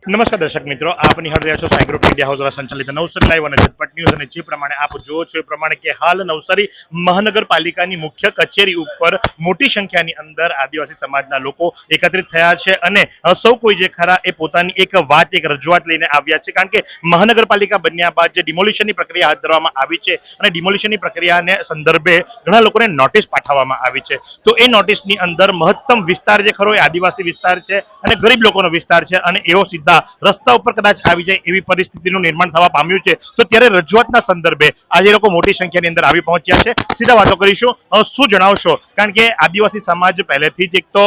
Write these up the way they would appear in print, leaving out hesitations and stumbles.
નમસ્કાર દર્શક મિત્રો, આપ નિહાળ રહ્યા છો સાઈ ગ્રુપ મીડિયા હાઉસ દ્વારા સંચાલિત નવસારી લાઈવ અને ઝટપટ ન્યૂઝ. અને જે પ્રમાણે આપ જુઓ છો એ પ્રમાણે કે હાલ નવસારી મહાનગરપાલિકાની મુખ્ય કચેરી ઉપર મોટી સંખ્યાની અંદર આદિવાસી સમાજના લોકો એકત્રિત થયા છે અને સૌ કોઈ જે ખરા એ પોતાની એક વાત, એક રજૂઆત લઈને આવ્યા છે. કારણ કે મહાનગરપાલિકા બન્યા બાદ જે ડિમોલિશનની પ્રક્રિયા હાથ ધરવામાં આવી છે અને ડિમોલિશનની પ્રક્રિયાને સંદર્ભે ઘણા લોકોને નોટિસ પાઠવવામાં આવી છે. તો એ નોટિસની અંદર મહત્તમ વિસ્તાર જે ખરો એ આદિવાસી વિસ્તાર છે અને ગરીબ લોકોનો વિસ્તાર છે અને એવો સીધા રસ્તા ઉપર કદાચ આવી જાય એવી પરિસ્થિતિનું નિર્માણ થવા પામ્યું છે. તો ત્યારે રજૂઆતના સંદર્ભે આજે લોકો મોટી સંખ્યાની અંદર આવી પહોંચ્યા છે. સીધા વાતો કરીશું. શું જણાવશો? કારણ કે આદિવાસી સમાજ પહેલેથી જ એક તો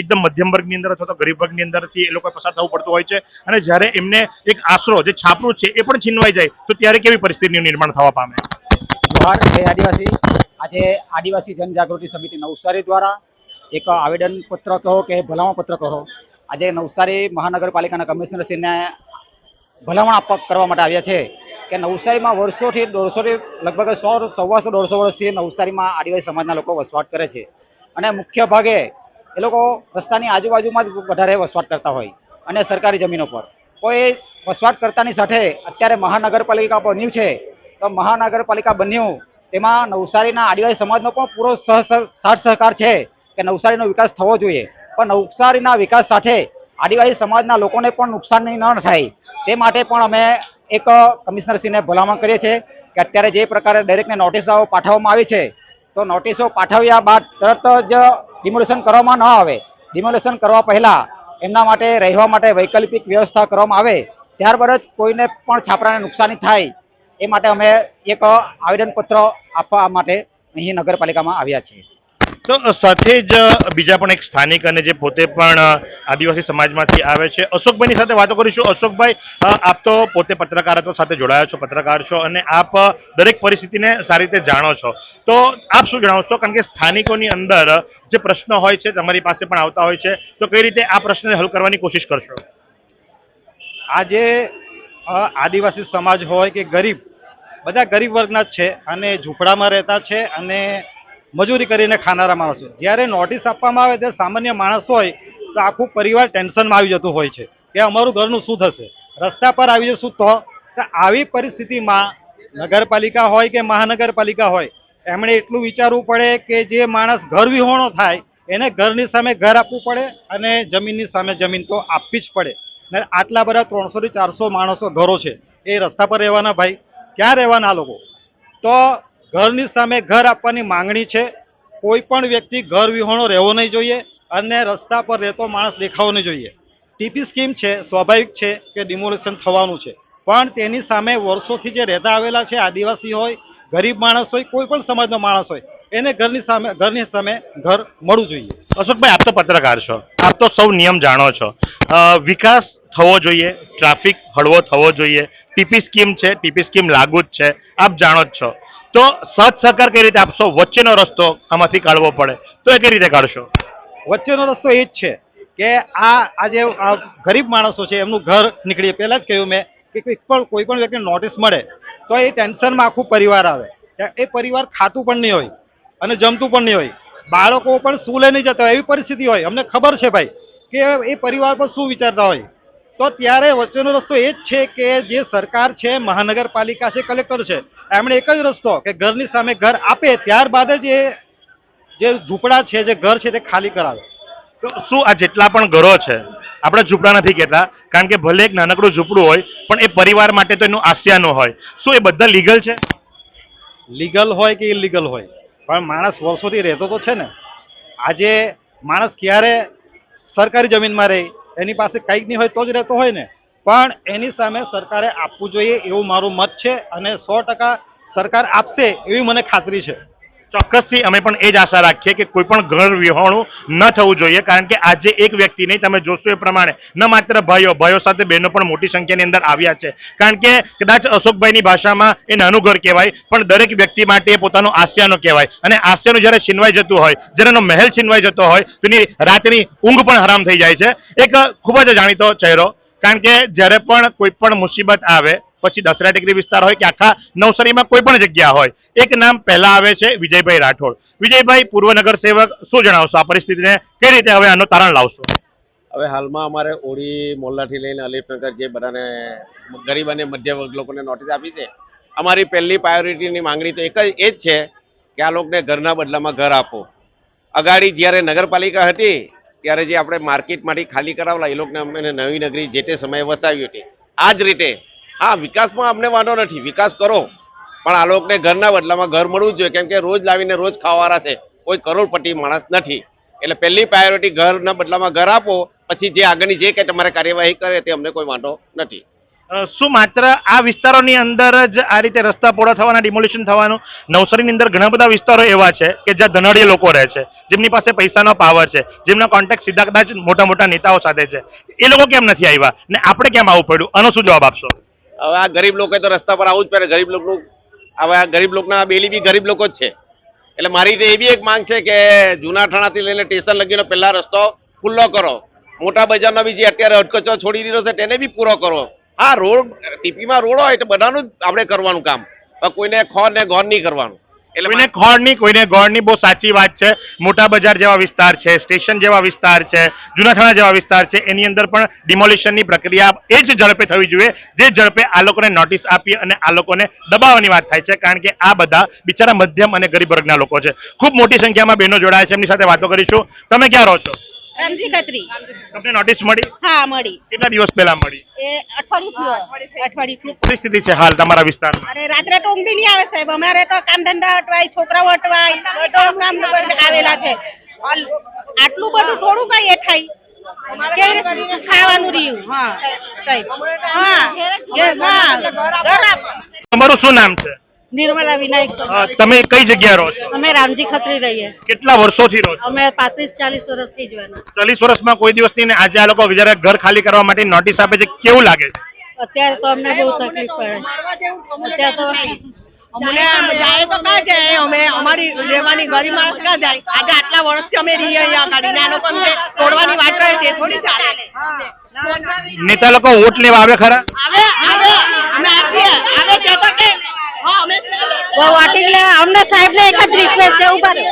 એકદમ મધ્યમ વર્ગની અંદર અથવા તો ગરીબ વર્ગની અંદરથી એ લોકો પસાર થવું પડતું હોય છે અને જ્યારે એમને એક આશરો જે છાપરું છે એ પણ છીનવાઈ જાય તો ત્યારે કેવી પરિસ્થિતિનું નિર્માણ થવા પામે? જોહાર જય આદિવાસી. આજે આદિવાસી જનજાગૃતિ સમિતિ નવસારી દ્વારા એક આવેદન પત્ર કહો કે ભલામણ પત્ર કહો, આજે નવસારી મહાનગરપાલિકાના કમિશનરશ્રીને ભલામણ કરવા માટે આવ્યા છે કે નવસારીમાં વર્ષોથી લગભગ 100-125 વર્ષથી નવસારીમાં આદિવાસી સમાજના લોકો વસવાટ કરે છે અને મોટા ભાગે એ લોકો રસ્તાની આજુબાજુમાં જ વધારે વસવાટ કરતા હોય અને સરકારી જમીનો પર કોઈ વસવાટ કરતાની સાથે અત્યારે મહાનગરપાલિકા બન્યું છે. તો મહાનગરપાલિકા બન્યું તેમાં નવસારીના આદિવાસી સમાજનો પણ પૂરો સાથ સહકાર છે કે નવસારીનો વિકાસ થવો જોઈએ, પણ નવસારીના વિકાસ સાથે આદિવાસી સમાજના લોકોને પણ નુકસાન ન થાય તે માટે પણ અમે એક કમિશનરશ્રીને ભલામણ કરીએ છીએ કે અત્યારે જે પ્રકારે દરેકને નોટિસો પાઠવવામાં આવી છે તો નોટિસો પાઠવ્યા બાદ તરત જ ડિમોલિશન કરવામાં ન આવે. ડિમોલિશન કરવા પહેલાં એમના માટે રહેવા માટે વૈકલ્પિક વ્યવસ્થા કરવામાં આવે, ત્યારબાદ જ કોઈને પણ છાપરાને નુકસાની થાય એ માટે અમે એક આવેદનપત્ર આપવા માટે અહીં નગરપાલિકામાં આવ્યા છીએ. તો સાથે જ બીજા પણ એક સ્થાનિક અને જે પોતે પણ આદિવાસી સમાજમાંથી આવે છે અશોકભાઈની સાથે વાતો કરીશું. અશોકભાઈ, આપ તો પોતે પત્રકારત્વ સાથે જોડાયા છો, પત્રકાર છો અને આપ દરેક પરિસ્થિતિને સારી રીતે જાણો છો. તો આપ શું જણાવશો? કારણ કે સ્થાનિકોની અંદર જે પ્રશ્નો હોય છે તમારી પાસે પણ આવતા હોય છે, તો કઈ રીતે આ પ્રશ્નને હલ કરવાની કોશિશ કરશો? આજે આદિવાસી સમાજ હોય કે ગરીબ, બધા ગરીબ વર્ગના જ છે અને ઝૂંપડામાં રહેતા છે અને મજૂરી કરીને ખાનારા માણસો. જ્યારે નોટિસ આપવામાં આવે ત્યારે સામાન્ય માણસ હોય તો આખું પરિવાર ટેન્શનમાં આવી જતું હોય છે કે અમારું ઘરનું શું થશે, રસ્તા પર આવી જશું તો. આવી પરિસ્થિતિમાં નગરપાલિકા હોય કે મહાનગરપાલિકા હોય એમણે એટલું વિચારવું પડે કે જે માણસ ઘર વિહોણો થાય એને ઘરની સામે ઘર આપવું પડે અને જમીનની સામે જમીન તો આપવી જ પડે. ને આટલા બધા 300-400 માણસો ઘરો છે, એ રસ્તા પર રહેવાના ભાઈ, ક્યાં રહેવાના લોકો? તો ઘરની સામે ઘર આપવાની માંગણી છે. કોઈ પણ વ્યક્તિ ઘર વિહોણો રહેવો નહીં જોઈએ અને રસ્તા પર રહેતો માણસ દેખાવો નહીં જોઈએ. ટીપી સ્કીમ છે, સ્વાભાવિક છે કે ડિમોલિશન થવાનું છે, પણ તેની સામે વર્ષોથી જે રહેતા આવેલા છે, આદિવાસી હોય, ગરીબ માણસ હોય, કોઈ પણ સમાજનો માણસ હોય, એને ઘરની સામે ઘર મળવું જોઈએ. અશોકભાઈ, આપ તો પત્રકાર છો, આપ તો સૌ નિયમ જાણો છો. વિકાસ થવો જોઈએ, ટ્રાફિક હળવો થવો જોઈએ, ટીપી સ્કીમ છે, ટીપી સ્કીમ લાગુ જ છે, આપ જાણો જ છો. તો સાથ સહકાર કઈ રીતે આપશો? વચ્ચેનો રસ્તો આમાંથી કાઢવો પડે તો એ કઈ રીતે કાઢશો? વચ્ચેનો રસ્તો એ જ છે કે આજે ગરીબ માણસો છે એમનું ઘર નીકળીએ. પહેલાં જ કહ્યું મેં કે કોઈ પણ વ્યક્તિને નોટિસ મળે તો એ ટેન્શનમાં આખું પરિવાર આવે. એ પરિવાર ખાતું પણ નહીં હોય અને જમતું પણ નહીં હોય, બાળકો પણ સ્કૂલે નહીં જતા હોય એવી પરિસ્થિતિ હોય. અમને ખબર છે ભાઈ કે એ પરિવાર પર શું વિચારતા હોય. તો ત્યારે વચ્ચેનો રસ્તો એ જ છે કે જે સરકાર છે, મહાનગરપાલિકા છે, કલેક્ટર છે, એમણે એક જ રસ્તો કે ઘરની સામે ઘર આપે, ત્યારબાદ જ જે ઝૂંપડા છે, જે ઘર છે તે ખાલી કરાવે. તો શું આ જેટલા પણ ઘરો છે, આપણે ઝૂંપડા નથી કહેતા, કારણ કે ભલે એક નાનકડું ઝૂંપડું હોય પણ એ પરિવાર માટે તો એનું આસિયાનું હોય, શું એ બધા લીગલ છે? લીગલ હોય કે ઇલીગલ હોય, પણ માણસ વર્ષોથી રહેતો તો છે ને. આજે માણસ ક્યારે સરકારી જમીનમાં રહે, એની પાસે કંઈક નહીં હોય તો જ રહેતો હોય ને. પણ એની સામે સરકારે આપવું જોઈએ એવું મારું મત છે અને 100% સરકાર આપશે એવી મને ખાતરી છે. ચોક્કસથી અમે પણ એ જ આશા રાખીએ કે કોઈ પણ ઘર વિહોણું ન થવું જોઈએ. કારણ કે આજે એક વ્યક્તિ નહીં, તમે જોશો એ પ્રમાણે ન માત્ર ભાઈઓ સાથે બહેનો પણ મોટી સંખ્યાની અંદર આવ્યા છે. કારણ કે કદાચ અશોકભાઈની ભાષામાં એ નાનું ઘર કહેવાય, પણ દરેક વ્યક્તિ માટે એ પોતાનું આસિયાનું કહેવાય અને આસિયાનું જ્યારે છીનવાઈ જતું હોય, જ્યારે એનો મહેલ છીનવાઈ જતો હોય તો એની રાતની ઊંઘ પણ હરામ થઈ જાય છે. એક ખૂબ જ જાણીતો ચહેરો, કારણ કે જ્યારે પણ કોઈ પણ મુસીબત આવે, પછી દસરા ટેકરી વિસ્તાર હોય કે આખા નવસારીમાં કોઈ પણ જગ્યા હોય, એક નામ પહેલા આવે છે, વિજયભાઈ રાઠોડ. વિજયભાઈ, પૂર્વ નગર સેવક, શું જણાવશો આ પરિસ્થિતિને? કઈ રીતે હવે આનો તારણ લાવશો? હવે હાલમાં અમારે ઓળી મોલ્લાથી લઈને અલીફનગર જે બધાને ગરીબ અને મધ્ય વર્ગ લોકોને નોટિસ આપી છે. અમારી પહેલી પ્રાયોરિટીની માંગણી તો એ જ છે કે આ લોકોને ઘરના બદલામાં ઘર આપો. અગાડી જ્યારે નગરપાલિકા હતી ત્યારે જે આપણે માર્કેટમાંથી ખાલી કરાવેલા એ લોકોને અમને નવી નગરી જે તે સમયે વસાવી હતી. આ જ રીતે હા, વિકાસમાં અમને વાંધો નથી, વિકાસ કરો, પણ આ લોકોને ઘરના બદલામાં ઘર મળવું જ જોઈએ, કેમ કે રોજ લાવીને રોજ ખાવાવાળા છે, કોઈ કરોડપતિ માણસ નથી. એટલે પહેલી પ્રાયોરિટી ઘરના બદલામાં ઘર આપો, પછી જે આગળની જે કંઈ તમારે કાર્યવાહી કરે તે અમને કોઈ વાંધો નથી. શું માત્ર આ વિસ્તારોની અંદર જ આ રીતે રસ્તા પહોળા થવાના, ડિમોલિશન થવાનું? નવસારીની અંદર ઘણા બધા વિસ્તારો એવા છે કે જ્યાં ધનાઢ્ય લોકો રહે છે, જેમની પાસે પૈસાનો પાવર છે, જેમના કોન્ટેક્ટ સીધા કદાચ મોટા મોટા નેતાઓ સાથે છે. એ લોકો કેમ નથી આવ્યા ને આપણે કેમ આવવું પડ્યું? આનો શું જવાબ આપશો? હવે આ ગરીબ લોકોએ તો રસ્તા પર આવવું જ પડે. ગરીબ લોકોનું હવે આ ગરીબ લોકોના બેલી બી ગરીબ લોકો જ છે. એટલે મારી તો એ બી એક માંગ છે કે જૂના ઠાણાથી લઈને સ્ટેશન લગીનો પહેલા રસ્તો ખુલ્લો કરો. મોટા બજારનો બી જે અત્યારે અટકચો છોડી દીધો છે તેને બી પૂરો કરો. હા, રોડ ટીપીમાં રોડ હોય તો બધાનું જ આપણે કરવાનું કામ, કોઈને ખોર ને ગોર નહીં કરવાનું. કોઈને ખોળ નહીં, કોઈને ગોળ નહીં. બહુ સાચી વાત છે. મોટા બજાર જેવા વિસ્તાર છે, સ્ટેશન જેવા વિસ્તાર છે, જૂનાથાણા જેવા વિસ્તાર છે, એની અંદર પણ ડિમોલિશનની પ્રક્રિયા એ જ ઝડપે થવી જોઈએ જે ઝડપે આ લોકોને નોટિસ આપી અને આ લોકોને દબાવવાની વાત થાય છે, કારણ કે આ બધા બિચારા મધ્યમ અને ગરીબ વર્ગના લોકો છે. ખૂબ મોટી સંખ્યામાં બહેનો જોડાયા છે, એમની સાથે વાતો કરીશું. તમે ક્યાં રહો છો? રામજી ખત્રી. તમને નોટિસ મળી? હા, મળી. કેટલા દિવસ પહેલા મળી? એ અઠવાડિયું પરિસ્થિતિ છે હાલ તમારા વિસ્તારમાં? અરે રાત્રે તો ઊંઘ બી નહીં આવે સાહેબ. અમારે તો કામ ધંધા અટવાય, છોકરાઓ અટવાય, બધો કામ આવેલા છે. આટલું બધું થોડું કઈ એ થાય? કેવી રીતે ખાવાનું રહ્યું? હા સાહેબ, હા ઘર આપ. તમારું શું નામ છે? નિર્મલા વિનાયક સોની. તમે કઈ જગ્યાએ રહો છો? અમે રામજી ખત્રી રહીએ. કેટલા વર્ષોથી રહો છો? અમે 35-40 વર્ષથી જવાના. 40 વર્ષમાં કોઈ દિવસ નહીં, ને આજે આ લોકો જયારે ઘર ખાલી કરવા માટે નોટિસ આપે છે, કેવું લાગે છે? અત્યારે તો અમને બહુ તકલીફ પડે. અત્યારે તો અમને જાય તો કા જાય, અમે અમારી રહેવાની ગરીબ માણસ કા જાય. આજે આટલા વર્ષથી અમે રહીએ અહીંયા કાઢીને આ લોકો અમને તોડવાની વાત કરે છે, થોડી ચાલે. નેતા લોકો વોટ લેવા આવે ખરા? આવે આવે અમે આપીએ, આવે છે તો કે હા અમે વોટિંગ લે. અમને સાહેબ ને એક જ રિક્વેસ્ટ છે, ઉભા રહો.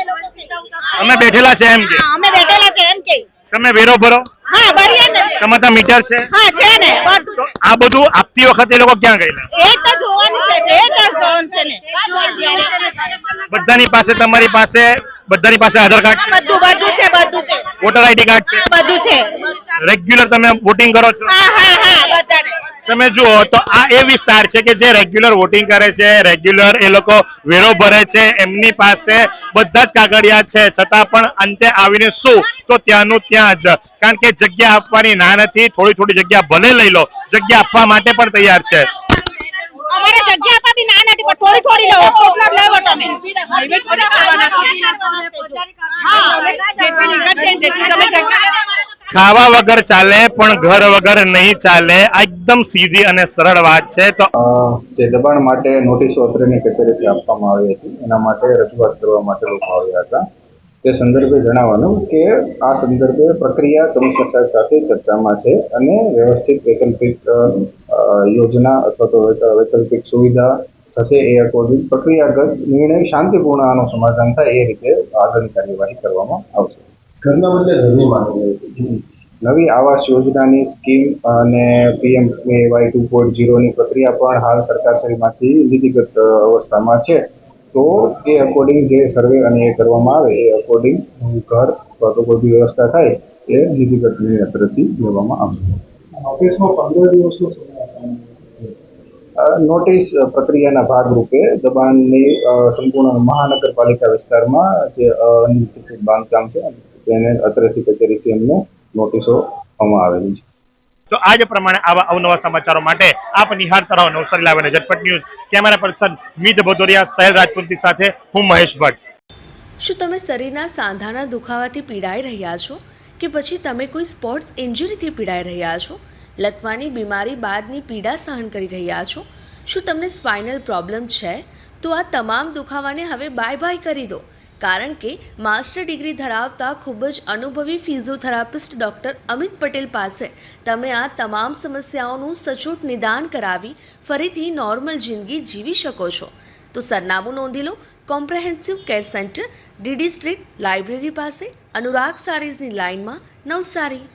અમે બેઠેલા છે એમ કે? અમે બેઠેલા છે એમ કે. તમે વેરો ભરો? હા ભરીએ ને. તમારા ત્યાં મીટર છે? હા છે ને. તો આ બધું આપતી વખતે એ લોકો ક્યાં ગયેલા? એ તો જોવાની છે, એ તો જોવાનું છે ને. બધાની પાસે, તમારી પાસે, બધાની પાસે આધાર કાર્ડ છે? બધું છે, બધું છે, વોટર આઈડી કાર્ડ છે? બધું છે. રેગ્યુલર તમે વોટિંગ કરો છો? હા હા હા બધાને. તમે જુઓ તો આ એ વિસ્તાર છે કે જે રેગ્યુલર વોટિંગ કરે છે, રેગ્યુલર એ લોકો વેરો ભરે છે, એમની પાસે બધા જ કાગળિયા છે, છતાં પણ અંતે આવીને શું, તો ત્યાંનું ત્યાં જ. કારણ કે જગ્યા આપવાની ના નથી, થોડી થોડી જગ્યા ભલે લઈ લો, જગ્યા આપવા માટે પણ તૈયાર છે. અમારે જગ્યા આપા બી ના નથી, પણ થોડી થોડી લેવો, કેટલા લેવો તમે? હવે થોડા ખાવાના. હા જેટલી નિકાત છે જેટલી તમે જગ્યા. ખાવા વગર ચાલે પણ ઘર વગર નહીં ચાલે. આ એકદમ સીધી અને સરળ વાત છે. તો જે દબાણ માટે નોટિસો અત્રેની કચેરીથી આપવામાં આવી હતી એના માટે રજૂઆત કરવા માટે લોકો આવ્યા હતા. તે સંદર્ભે જણાવવાનું કે આ સંદર્ભે પ્રક્રિયા કમિશનર સાહેબ સાથે ચર્ચામાં છે અને વ્યવસ્થિત વૈકલ્પિક યોજના અથવા તો વૈકલ્પિક સુવિધા થશે એ અકોર્ડિંગ પ્રક્રિયાગત નિર્ણય શાંતિપૂર્ણ આનું સમાધાન થાય એ રીતે આગળની કાર્યવાહી કરવામાં આવશે. ઘરના બદલે ઘરની માંગણી. નવી આવાસ યોજનાની સ્કીમ અને PMAY 2.0ની પ્રક્રિયા પણ હાલ સરકારશ્રીમાંથી નીતિગત અવસ્થામાં છે. તો તે અકોર્ડિંગ જે સર્વે અને એ કરવામાં આવે એ અકોર્ડિંગ ઘર અથવા તો કોઈ બી વ્યવસ્થા થાય એ નીતિગત નિર્ણય તરફથી લેવામાં આવશે. ઓફિસમાં 15 દિવસનો નોટિસ પ્રક્રિયાના ભાગરૂપે દબાણની સંપૂર્ણ મહાનગરપાલિકા વિસ્તારમાં જે અનિયંત્રિત બાંધકામ છે તેને અત્રેથી કચેરીથી અમને નોટિસો આપવામાં આવેલી છે. તો આજ પ્રમાણે આવા અવનવા સમાચારો માટે આપ નિહાળતા રહો નવસારી લાઈવ અને ઝટપટ ન્યૂઝ. કેમેરા પર્સન મિત ભદોરિયા, સહેલ રાજપૂતની સાથે હું મહેશ ભટ્ટ. શું તમે શરીરના સાંધાના દુખાવાથી પીડાઈ રહ્યા છો કે પછી તમે કોઈ સ્પોર્ટ્સ ઇન્જરીથી પીડાઈ રહ્યા છો? લકવાની બીમારી બાદની પીડા સહન કરી રહ્યા છો? શું તમને સ્પાઇનલ પ્રોબ્લેમ છે? તો આ તમામ દુખાવાને હવે બાય બાય કરી દો, કારણ કે માસ્ટર ડિગ્રી ધરાવતા ખૂબ જ અનુભવી ફિઝિયોથેરાપિસ્ટ ડૉક્ટર અમિત પટેલ પાસે તમે આ તમામ સમસ્યાઓનું સચોટ નિદાન કરાવી ફરીથી નોર્મલ જિંદગી જીવી શકો છો. તો સરનામું નોંધી લો. Comprehensive care centre, DD street, library પાસે, અનુરાગ સારીઝની લાઇનમાં, નવસારી.